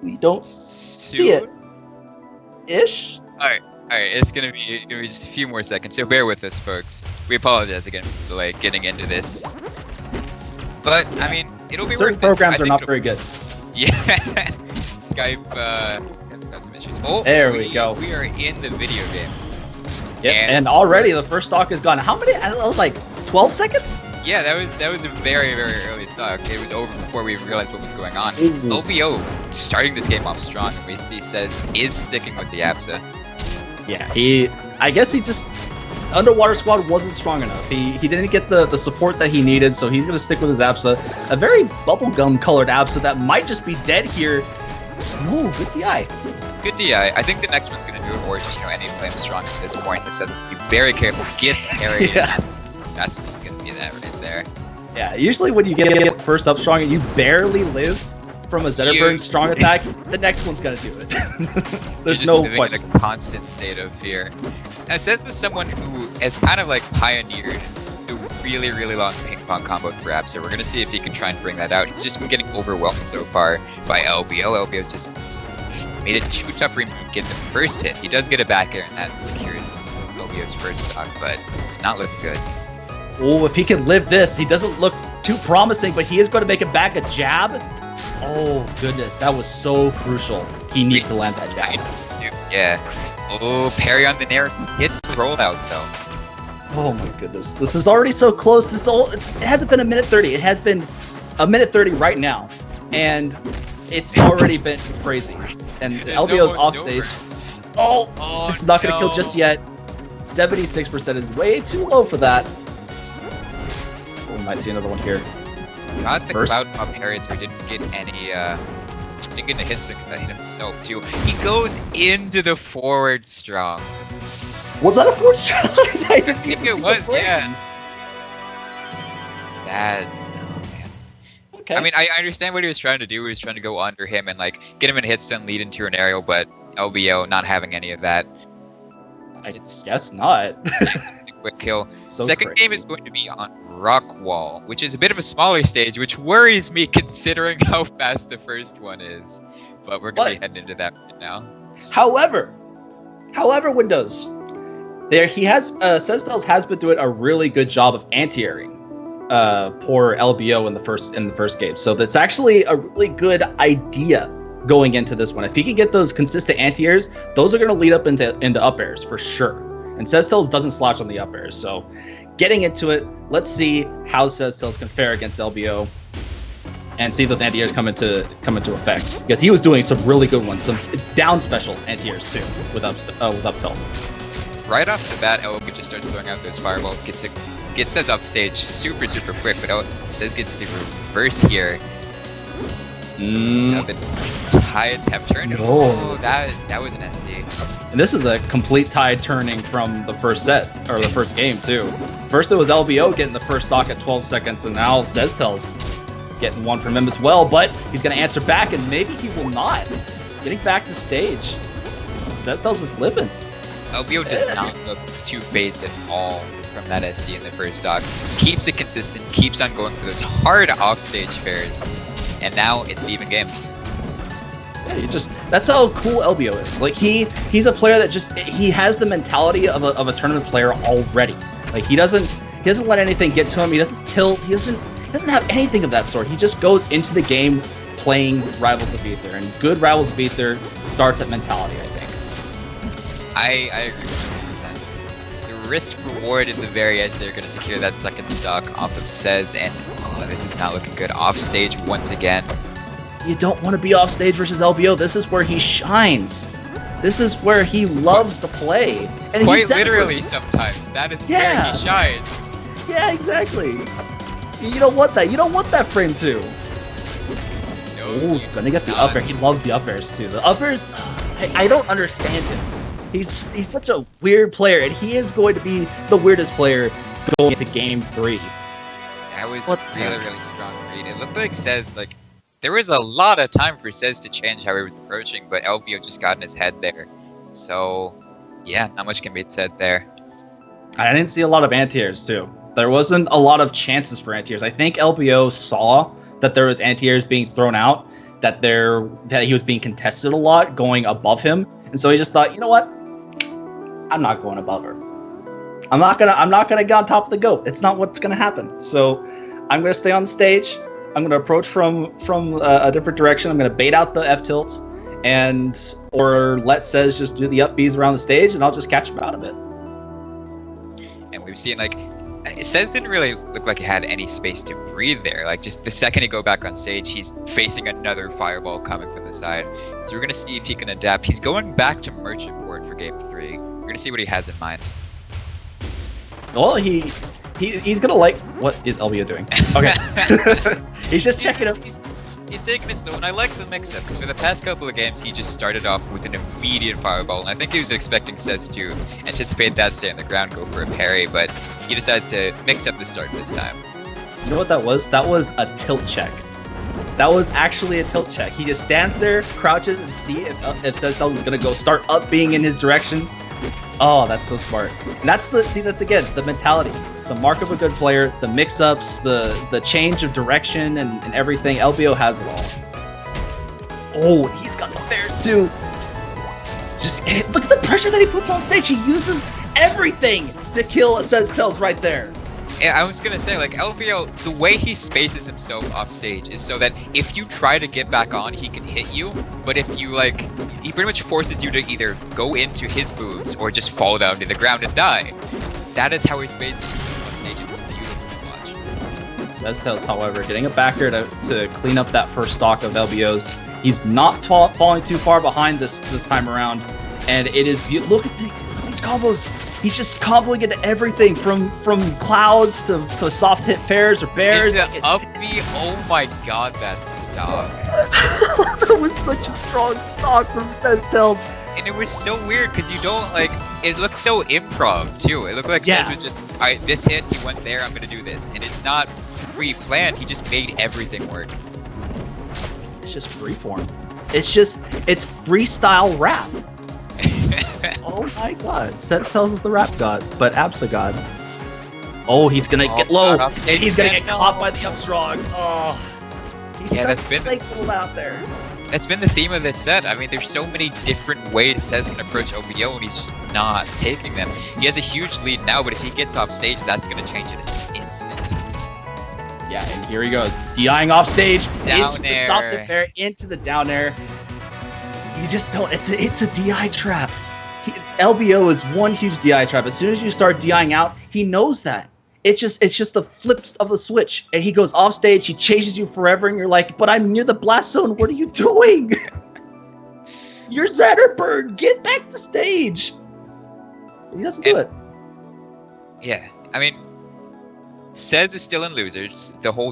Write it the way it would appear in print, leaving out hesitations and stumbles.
We don't see it. Ish? Alright, it's gonna be just a few more seconds, so bear with us, folks. We apologize again for the delay getting into this. But, I mean, it'll be certain worth programs it. are not very good. Yeah. Skype has some issues. Oh, there we go. We are in the video game. Yep, and already the first stock is gone. How many? That was like 12 seconds? Yeah, that was a very, very early stock. It was over before we realized what was going on. Ooh. LBO starting this game off strong, and we see Ceztellz is sticking with the APSA. Yeah, I guess he just Underwater Squad wasn't strong enough. He didn't get the support that he needed, so he's gonna stick with his APSA. A very bubblegum colored APSA that might just be dead here. Ooh, good DI. Good DI. I think the next one's gonna do it, or just any flame strong at this point. So just be very careful. Gets parried. Yeah. That's gonna be that right there. Yeah, usually when you get first up strong and you barely live from a Zetterburn strong attack, the next one's gonna do it. There's no question. In a constant state of fear. And Ceztellz is someone who has kind of like pioneered the really, really long ping pong combo for APSA. We're gonna see if he can try and bring that out. He's just been getting overwhelmed so far by LBO. LBO's just made it too tough for him to get the first hit. He does get a back air, and that secures LBO's first stock, but it's not looking good. Oh, if he can live this, he doesn't look too promising, but he is going to make it back a jab. Oh, goodness, that was so crucial. He needs to land that jab. Yeah. Oh, parry on the nair. Gets rolled out, though. Oh, my goodness. This is already so close. It hasn't been a minute 30. It has been a minute 30 right now, and it's already been crazy. And LBO's off stage. Oh, this is not going to kill just yet. 76% is way too low for that. We might see another one here. Got the cloud pop parry, so we didn't get any didn't get a hit stick that hit himself too. He goes into the forward strong. Was that a forward strong? I think it was, yeah. That, oh man. Okay. I mean, I understand what he was trying to do. He was trying to go under him and like get him in a hit stun, lead into an aerial, but LBO not having any of that. I guess not. Quick kill. So Second crazy. game is going to be on Rock Wall, which is a bit of a smaller stage, which worries me considering how fast the first one is. But we're going to be heading into that right now. However, Windows, Ceztellz has been doing a really good job of anti-airing poor LBO in the first game. So that's actually a really good idea going into this one. If he can get those consistent anti-airs, those are going to lead up into up airs for sure. And Ceztellz doesn't slouch on the up airs. So getting into it, let's see how Ceztellz can fare against LBO and see if those anti-airs come into effect. Because he was doing some really good ones, some down special anti-airs too with up tilt. Right off the bat, LBO just starts throwing out those fireballs, gets Cez off stage super quick, but Cez gets the reverse here. Now the tides have turned. Oh, that was an SD. And this is a complete tide turning from the first set, or the first game too. First it was LBO getting the first stock at 12 seconds, and now Ceztellz getting one from him as well, but he's going to answer back, and maybe he will not. Getting back to stage. Ceztellz is living. LBO does not look too phased at all from that SD in the first stock. Keeps it consistent, keeps on going for those hard offstage fares, and now it's an even game. Yeah, that's how cool LBO is. Like he's a player that he has the mentality of a tournament player already. Like he doesn't let anything get to him. He doesn't tilt. He doesn't have anything of that sort. He just goes into the game playing Rivals of Aether, and good Rivals of Aether starts at mentality, I think. I agree 100%. The risk reward at the very edge, they're going to secure that second stock off of Cez, and this is not looking good. Off stage once again. You don't want to be off stage versus LBO. This is where he shines. This is where he loves to play. And quite literally sometimes. That is where he shines. Yeah, exactly. You don't want that. You don't want that frame too. No, gonna get the up air. He loves the up airs too. The up airs, I don't understand him. He's such a weird player, and he is going to be the weirdest player going into game 3. That was really strong read. It looked like Cez, like, there was a lot of time for Cez to change how he was approaching, but LBO just got in his head there. So, yeah, not much can be said there. I didn't see a lot of anti-airs, too. There wasn't a lot of chances for anti-airs. I think LBO saw that there was anti-airs being thrown out. that he was being contested a lot, going above him, and so he just thought, you know what, I'm not going above her. I'm not gonna get on top of the goat. It's not what's gonna happen. So I'm gonna stay on the stage. I'm gonna approach from a different direction. I'm gonna bait out the F tilts, or let Cez just do the up Bs around the stage, and I'll just catch him out of it. And we've seen like Cez didn't really look like he had any space to breathe there. Like just the second he go back on stage, he's facing another fireball coming from the side. So we're gonna see if he can adapt. He's going back to Merchant Board for game 3. We're gonna see what he has in mind. Well, he's gonna like, what is LBO doing? Okay. He's just checking him. He's taking it slow, and I like the mix-up, because for the past couple of games, he just started off with an immediate fireball, and I think he was expecting Cez to anticipate that, stay on the ground, go for a parry, but he decides to mix up the start this time. You know what that was? That was a tilt check. That was actually a tilt check. He just stands there, crouches, and see if Ceztellz is gonna go start up being in his direction. Oh, that's so smart. And that's again the mentality, the mark of a good player, the mix-ups, the change of direction, and everything. LBO has it all. Oh, he's got the bears too. Look at the pressure that he puts on stage. He uses everything to kill Ceztellz right there. Yeah, I was gonna say, like, LBO, the way he spaces himself off stage is so that if you try to get back on, he can hit you, but if you, like, he pretty much forces you to either go into his moves or just fall down to the ground and die. That is how he spaces himself on stage, and it's beautiful to watch. Ceztellz, however, getting a backer to clean up that first stock of LBOs. He's not falling too far behind this time around, and it is look at these combos. He's just comboing into everything from clouds to soft hit fairs or bears. Up B, oh my god, that stock. That was such a strong stock from Ceztellz. And it was so weird because you don't like. It looks so improv too. It looked like Cez was just, alright, this hit, he went there, I'm gonna do this, and it's not pre-planned. He just made everything work. It's just freeform. It's freestyle rap. Oh my god. Ceztellz is the rap god, but Absa god. Oh, he's gonna get low. And he's gonna get caught by the upstrong. Oh. That's been out there. That's been the theme of this set. I mean, there's so many different ways Cez can approach LBO, and he's just not taking them. He has a huge lead now, but if he gets off stage, that's gonna change in an instant. Yeah, and here he goes. DIing off stage, down into the soft tip air, into the down air. You just don't, it's a DI trap. LBO is one huge DI trap. As soon as you start DIing out, he knows that. It's just a flip of the switch, and he goes off stage, he chases you forever, and you're like, but I'm near the blast zone, what are you doing? You're Zetterberg, get back to stage. He doesn't do it. Yeah, I mean, Cez is still in losers. The whole